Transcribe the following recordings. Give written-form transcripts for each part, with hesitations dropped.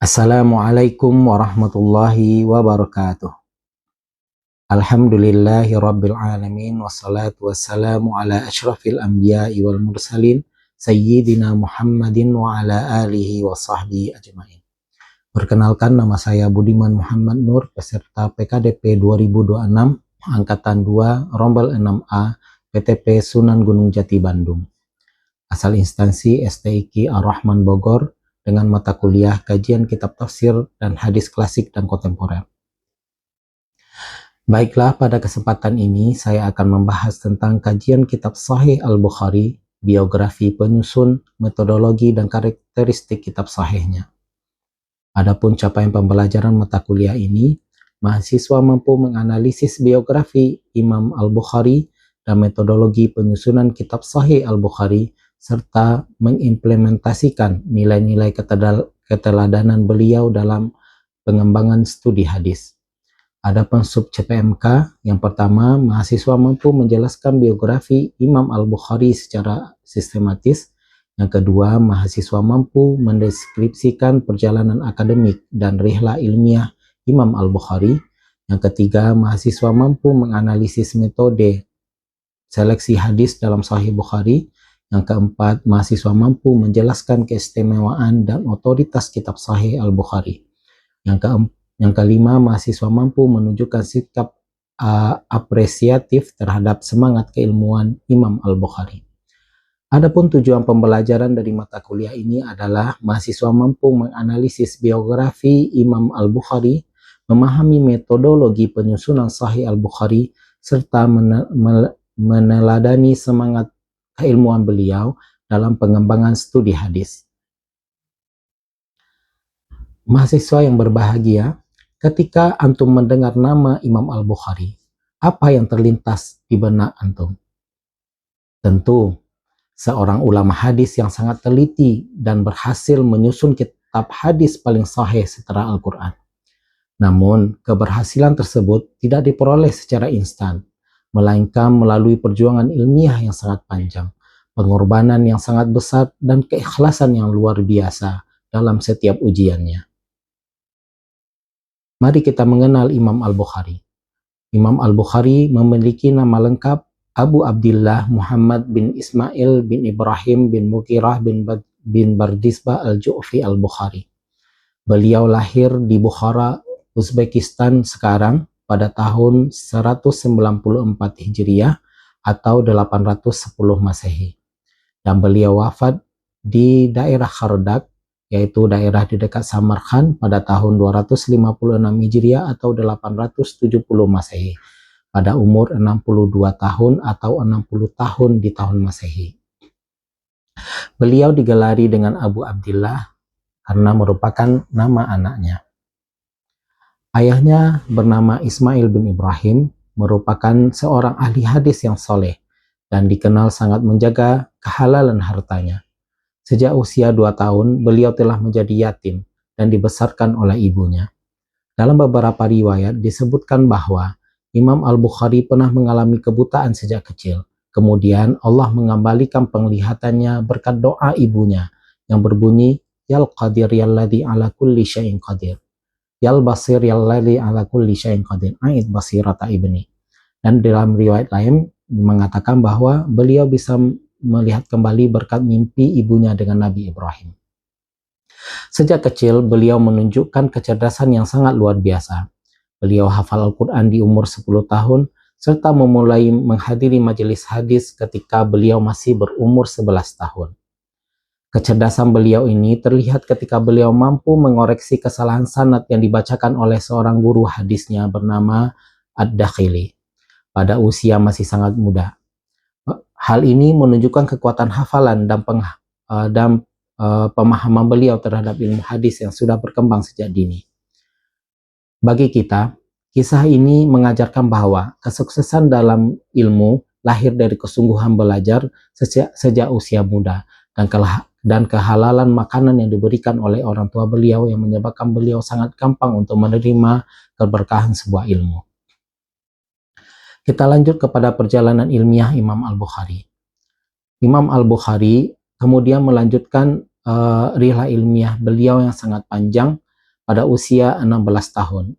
Assalamualaikum warahmatullahi wabarakatuh. Alhamdulillahi rabbil alamin wassalatu wassalamu ala asyrafil anbiya'i wal mursalin sayyidina Muhammadin wa ala alihi wa sahbihi ajmain. Perkenalkan, nama saya Budiman Muhammad Nur, peserta PKDP 2026 angkatan 2 Rombel 6A PTP Sunan Gunung Jati Bandung. Asal instansi STIQ Ar-Rahman Bogor dengan mata kuliah kajian kitab tafsir dan hadis klasik dan kontemporer. Baiklah, pada kesempatan ini saya akan membahas tentang kajian kitab Sahih Al-Bukhari, biografi penyusun, metodologi dan karakteristik kitab sahihnya. Adapun capaian pembelajaran mata kuliah ini, mahasiswa mampu menganalisis biografi Imam Al-Bukhari dan metodologi penyusunan kitab Sahih Al-Bukhari serta mengimplementasikan nilai-nilai keteladanan beliau dalam pengembangan studi hadis. Adapun sub CPMK, yang pertama, mahasiswa mampu menjelaskan biografi Imam Al-Bukhari secara sistematis. Yang kedua, mahasiswa mampu mendeskripsikan perjalanan akademik dan rihlah ilmiah Imam Al-Bukhari. Yang ketiga, mahasiswa mampu menganalisis metode seleksi hadis dalam Sahih Bukhari. Yang keempat, mahasiswa mampu menjelaskan keistimewaan dan otoritas kitab Sahih Al-Bukhari. Yang kelima, mahasiswa mampu menunjukkan sikap apresiatif terhadap semangat keilmuan Imam Al-Bukhari. Adapun tujuan pembelajaran dari mata kuliah ini adalah mahasiswa mampu menganalisis biografi Imam Al-Bukhari, memahami metodologi penyusunan Sahih Al-Bukhari, serta meneladani semangat keilmuan beliau dalam pengembangan studi hadis. Mahasiswa yang berbahagia, ketika antum mendengar nama Imam Al-Bukhari, apa yang terlintas di benak antum? Tentu, seorang ulama hadis yang sangat teliti dan berhasil menyusun kitab hadis paling sahih setelah Al-Quran. Namun, keberhasilan tersebut tidak diperoleh secara instan, melainkan melalui perjuangan ilmiah yang sangat panjang, pengorbanan yang sangat besar, dan keikhlasan yang luar biasa dalam setiap ujiannya. Mari kita mengenal Imam Al-Bukhari. Imam Al-Bukhari memiliki nama lengkap Abu Abdillah Muhammad bin Ismail bin Ibrahim bin Mughirah bin Bardisbah Al-Ju'fi Al-Bukhari. Beliau lahir di Bukhara, Uzbekistan sekarang pada tahun 194 Hijriah atau 810 Masehi. Dan beliau wafat di daerah Khardak, yaitu daerah di dekat Samarkand pada tahun 256 Hijriah atau 870 Masehi, pada umur 62 tahun atau 60 tahun di tahun Masehi. Beliau digelari dengan Abu Abdillah karena merupakan nama anaknya. Ayahnya bernama Ismail bin Ibrahim, merupakan seorang ahli hadis yang soleh dan dikenal sangat menjaga kehalalan hartanya. Sejak usia 2 tahun, beliau telah menjadi yatim dan dibesarkan oleh ibunya. Dalam beberapa riwayat disebutkan bahwa Imam Al-Bukhari pernah mengalami kebutaan sejak kecil. Kemudian Allah mengembalikan penglihatannya berkat doa ibunya yang berbunyi, Yal Qadir Yalladhi ala kulli syai'in qadir. Yal Basir Yalladhi ala kulli syai'in qadir. A'id basirata ibni. Dan dalam riwayat lain mengatakan bahwa beliau bisa melihat kembali berkat mimpi ibunya dengan Nabi Ibrahim. Sejak kecil beliau menunjukkan kecerdasan yang sangat luar biasa. Beliau hafal Al-Quran di umur 10 tahun serta memulai menghadiri majelis hadis ketika beliau masih berumur 11 tahun. Kecerdasan beliau ini terlihat ketika beliau mampu mengoreksi kesalahan sanad yang dibacakan oleh seorang guru hadisnya bernama Ad-Dakhili pada usia masih sangat muda. Hal ini menunjukkan kekuatan hafalan dan pemahaman beliau terhadap ilmu hadis yang sudah berkembang sejak dini. Bagi kita, kisah ini mengajarkan bahwa kesuksesan dalam ilmu lahir dari kesungguhan belajar sejak usia muda dan kehalalan makanan yang diberikan oleh orang tua beliau yang menyebabkan beliau sangat gampang untuk menerima keberkahan sebuah ilmu. Kita lanjut kepada perjalanan ilmiah Imam Al-Bukhari. Imam Al-Bukhari kemudian melanjutkan rihlah ilmiah beliau yang sangat panjang pada usia 16 tahun.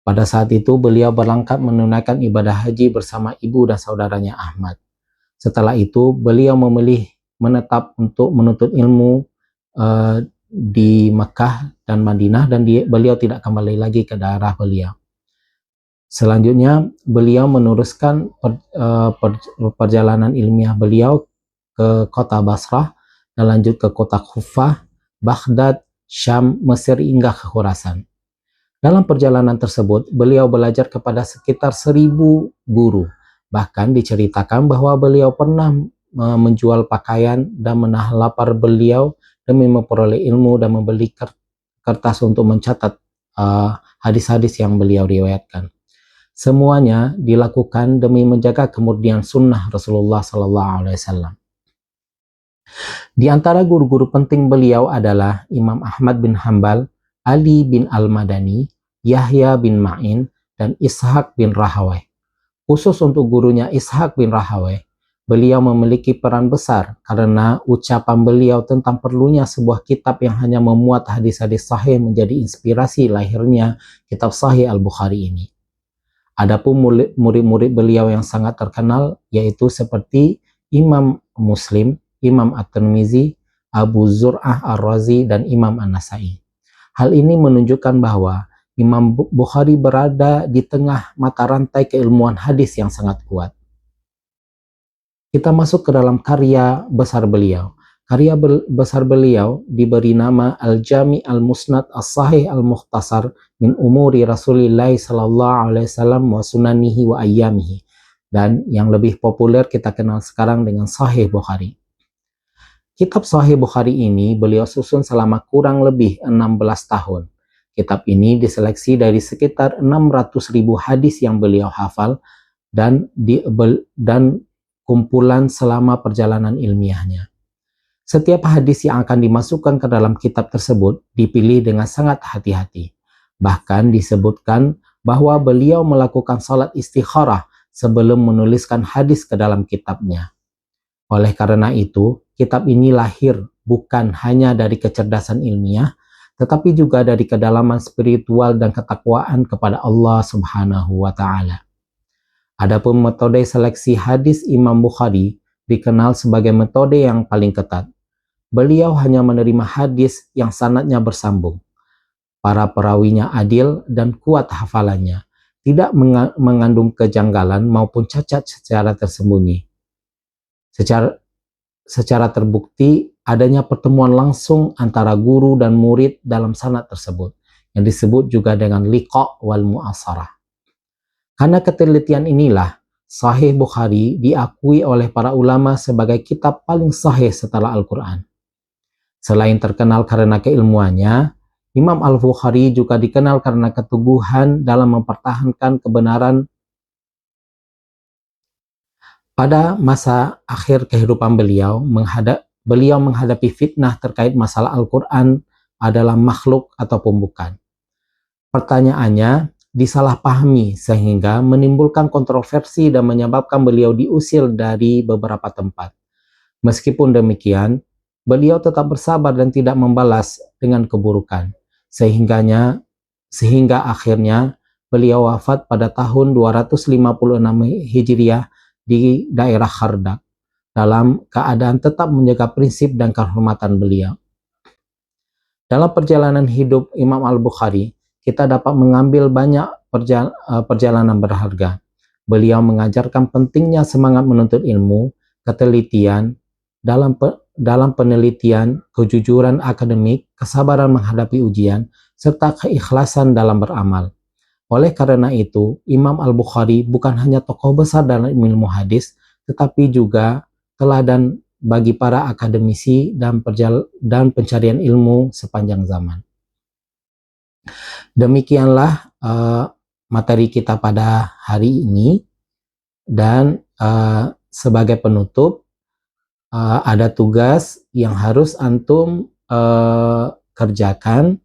Pada saat itu beliau berangkat menunaikan ibadah haji bersama ibu dan saudaranya Ahmad. Setelah itu beliau memilih menetap untuk menuntut ilmu di Mekah dan Madinah, dan beliau tidak kembali lagi ke daerah beliau. Selanjutnya beliau meneruskan perjalanan ilmiah beliau ke kota Basrah dan lanjut ke kota Kufah, Baghdad, Syam, Mesir hingga ke Khurasan. Dalam perjalanan tersebut, beliau belajar kepada sekitar 1.000 guru. Bahkan diceritakan bahwa beliau pernah menjual pakaian dan menahan lapar beliau demi memperoleh ilmu dan membeli kertas untuk mencatat hadis-hadis yang beliau riwayatkan. Semuanya dilakukan demi menjaga kemurnian sunnah Rasulullah SAW. Di antara guru-guru penting beliau adalah Imam Ahmad bin Hanbal, Ali bin Al-Madani, Yahya bin Ma'in, dan Ishaq bin Rahawai. Khusus untuk gurunya Ishaq bin Rahawai, beliau memiliki peran besar karena ucapan beliau tentang perlunya sebuah kitab yang hanya memuat hadis-hadis sahih menjadi inspirasi lahirnya kitab Sahih Al-Bukhari ini. Adapun murid-murid beliau yang sangat terkenal yaitu seperti Imam Muslim, Imam At-Tirmizi, Abu Zur'ah Ar-Razi, dan Imam An-Nasai. Hal ini menunjukkan bahwa Imam Bukhari berada di tengah mata rantai keilmuan hadis yang sangat kuat. Kita masuk ke dalam karya besar beliau. Karya besar beliau diberi nama Al-Jami' Al-Musnad As-Sahih Al-Mukhtasar min Umuri Rasulillah sallallahu alaihi wasallam wa sunanihi wa ayyamihi. Dan yang lebih populer kita kenal sekarang dengan Sahih Bukhari. Kitab Sahih Bukhari ini beliau susun selama kurang lebih 16 tahun. Kitab ini diseleksi dari sekitar 600.000 hadis yang beliau hafal dan kumpulan selama perjalanan ilmiahnya. Setiap hadis yang akan dimasukkan ke dalam kitab tersebut dipilih dengan sangat hati-hati. Bahkan disebutkan bahwa beliau melakukan salat istikharah sebelum menuliskan hadis ke dalam kitabnya. Oleh karena itu, kitab ini lahir bukan hanya dari kecerdasan ilmiah, tetapi juga dari kedalaman spiritual dan ketakwaan kepada Allah Subhanahu wa Ta'ala. Adapun metode seleksi hadis Imam Bukhari dikenal sebagai metode yang paling ketat. Beliau hanya menerima hadis yang sanadnya bersambung. Para perawinya adil dan kuat hafalannya, tidak mengandung kejanggalan maupun cacat secara tersembunyi. Secara terbukti adanya pertemuan langsung antara guru dan murid dalam sanad tersebut, yang disebut juga dengan liqa wal mu'asarah. Karena ketelitian inilah, Sahih Bukhari diakui oleh para ulama sebagai kitab paling sahih setelah Al-Quran. Selain terkenal karena keilmuannya, Imam Al-Bukhari juga dikenal karena keteguhan dalam mempertahankan kebenaran. Pada masa akhir kehidupan beliau menghadapi fitnah terkait masalah Al-Quran adalah makhluk ataupun bukan. Pertanyaannya disalahpahami sehingga menimbulkan kontroversi dan menyebabkan beliau diusir dari beberapa tempat. Meskipun demikian, beliau tetap bersabar dan tidak membalas dengan keburukan. Sehingga akhirnya beliau wafat pada tahun 256 Hijriah di daerah Khardak dalam keadaan tetap menjaga prinsip dan kehormatan beliau. Dalam perjalanan hidup Imam Al-Bukhari, kita dapat mengambil banyak perjalanan berharga. Beliau mengajarkan pentingnya semangat menuntut ilmu, ketelitian dalam penelitian, kejujuran akademik, kesabaran menghadapi ujian, serta keikhlasan dalam beramal. Oleh karena itu, Imam Al-Bukhari bukan hanya tokoh besar dalam ilmu hadis, tetapi juga teladan bagi para akademisi dan pencarian ilmu sepanjang zaman. Demikianlah materi kita pada hari ini, dan sebagai penutup, ada tugas yang harus antum kerjakan,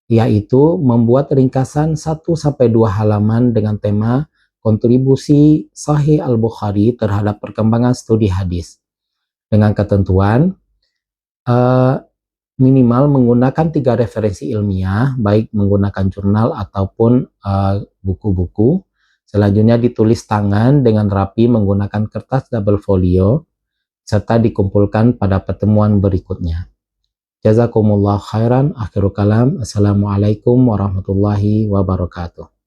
yaitu membuat ringkasan 1-2 halaman dengan tema kontribusi Sahih Al-Bukhari terhadap perkembangan studi hadis. Dengan ketentuan minimal menggunakan 3 referensi ilmiah, baik menggunakan jurnal ataupun buku-buku. Selanjutnya ditulis tangan dengan rapi menggunakan kertas double folio, serta dikumpulkan pada pertemuan berikutnya. Jazakumullah khairan. Akhirul kalam. Assalamualaikum warahmatullahi wabarakatuh.